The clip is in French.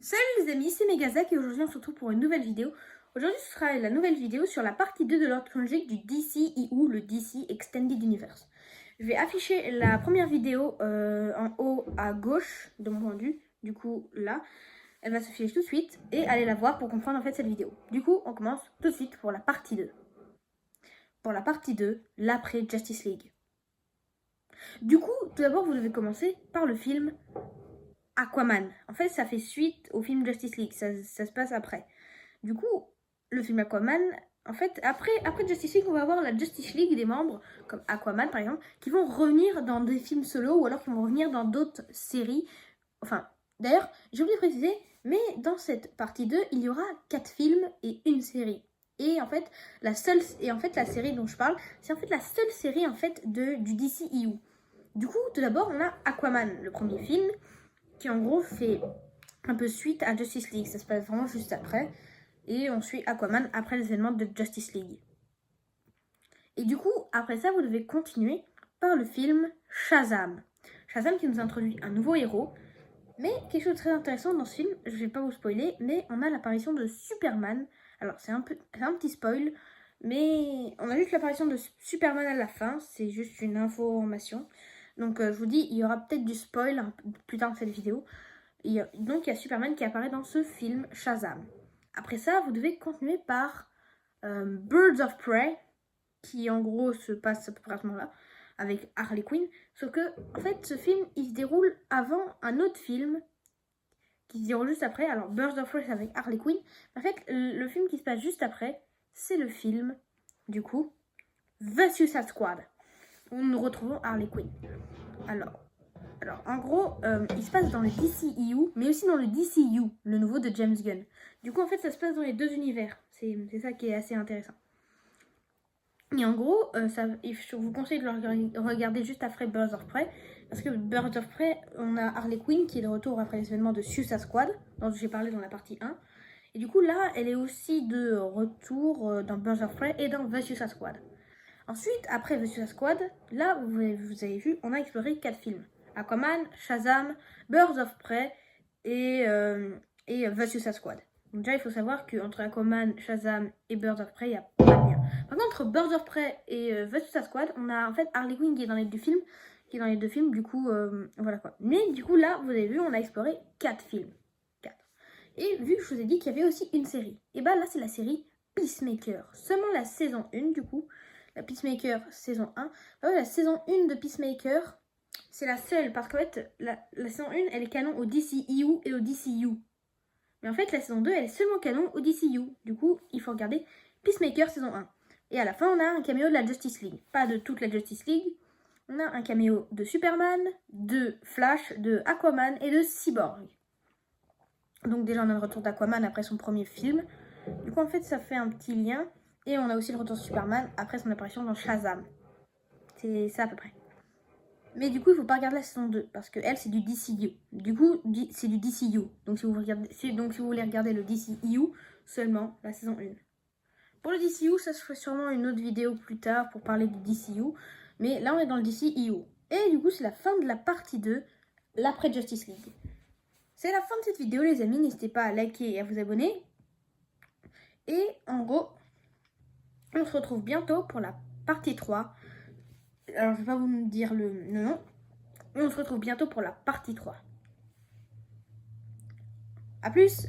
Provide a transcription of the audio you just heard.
Salut les amis, c'est Megazak et aujourd'hui on se retrouve pour une nouvelle vidéo. Aujourd'hui ce sera la nouvelle vidéo sur la partie 2 de l'ordre chronologique du DCEU, le DC Extended Universe. Je vais afficher la première vidéo en haut à gauche de mon point de vue, du coup là. Elle va s'afficher tout de suite et allez la voir pour comprendre en fait cette vidéo. Du coup on commence tout de suite pour la partie 2. Pour la partie 2, l'après Justice League. Du coup, tout d'abord vous devez commencer par le film Aquaman. En fait, ça fait suite au film Justice League. Ça se passe après. Du coup, le film Aquaman, en fait, après Justice League, on va avoir la Justice League des membres, comme Aquaman par exemple, qui vont revenir dans des films solo ou alors qui vont revenir dans d'autres séries. Enfin, d'ailleurs, j'ai oublié de préciser, mais dans cette partie 2, il y aura 4 films et une série. Et en fait, la série dont je parle, c'est en fait la seule série en fait du DCEU. Du coup, tout d'abord, on a Aquaman, le premier film, qui en gros fait un peu suite à Justice League. Ça se passe vraiment juste après. Et on suit Aquaman après les événements de Justice League. Et du coup, après ça, vous devez continuer par le film Shazam. Shazam qui nous introduit un nouveau héros. Mais quelque chose de très intéressant dans ce film, je vais pas vous spoiler, mais on a l'apparition de Superman. Alors c'est un petit spoil, mais on a juste l'apparition de Superman à la fin, c'est juste une information. Donc je vous dis, il y aura peut-être du spoil plus tard dans cette vidéo. Donc il y a Superman qui apparaît dans ce film Shazam. Après ça, vous devez continuer par Birds of Prey, qui en gros se passe à peu près à ce moment-là, avec Harley Quinn. Sauf que, en fait, ce film, il se déroule avant un autre film qui se déroule juste après. Alors, Birds of Prey, c'est avec Harley Quinn. En fait, le film qui se passe juste après, c'est le film, du coup, The Suicide Squad, où nous retrouvons Harley Quinn. Alors en gros, il se passe dans le DCEU, mais aussi dans le DCU, le nouveau de James Gunn. Du coup, en fait, ça se passe dans les deux univers. C'est ça qui est assez intéressant. Et en gros, je vous conseille de le regarder juste après Birds of Prey. Parce que Birds of Prey, on a Harley Quinn qui est de retour après les événements de Suicide Squad, dont j'ai parlé dans la partie 1. Et du coup, là, elle est aussi de retour dans Birds of Prey et dans The Suicide Squad. Ensuite, après The Suicide Squad, là, vous avez vu, on a exploré 4 films. Aquaman, Shazam, Birds of Prey et The Suicide Squad. Donc déjà, il faut savoir qu'entre Aquaman, Shazam et Birds of Prey, il n'y a pas de lien. Par contre, entre Birds of Prey et The Suicide Squad, on a en fait Harley Quinn qui est dans les deux films, du coup, voilà quoi. Mais du coup, là, vous avez vu, on a exploré 4 films. 4. Et vu que je vous ai dit qu'il y avait aussi une série, et bah là, c'est la série Peacemaker. Seulement la saison 1, du coup, la Peacemaker saison 1. La saison 1 de Peacemaker, c'est la seule, parce qu'en fait, la saison 1, elle est canon au DCEU et au DCU. Mais en fait, la saison 2, elle est seulement canon au DCU. Du coup, il faut regarder Peacemaker saison 1. Et à la fin, on a un caméo de la Justice League. Pas de toute la Justice League. On a un caméo de Superman, de Flash, de Aquaman et de Cyborg. Donc déjà, on a le retour d'Aquaman après son premier film. Du coup, en fait, ça fait un petit lien. Et on a aussi le retour de Superman après son apparition dans Shazam. C'est ça à peu près. Mais du coup, il ne faut pas regarder la saison 2 parce que elle, c'est du DCU. Du coup, c'est du DCU. Donc si vous voulez regarder le DCU, seulement la saison 1. Pour le DCU, ça se ferait sûrement une autre vidéo plus tard pour parler du DCU. Mais là, on est dans le DCU. Et du coup, c'est la fin de la partie 2, l'après Justice League. C'est la fin de cette vidéo, les amis. N'hésitez pas à liker et à vous abonner. Et en gros, on se retrouve bientôt pour la partie 3. Alors, je ne vais pas vous dire le nom. Mais on se retrouve bientôt pour la partie 3. A plus!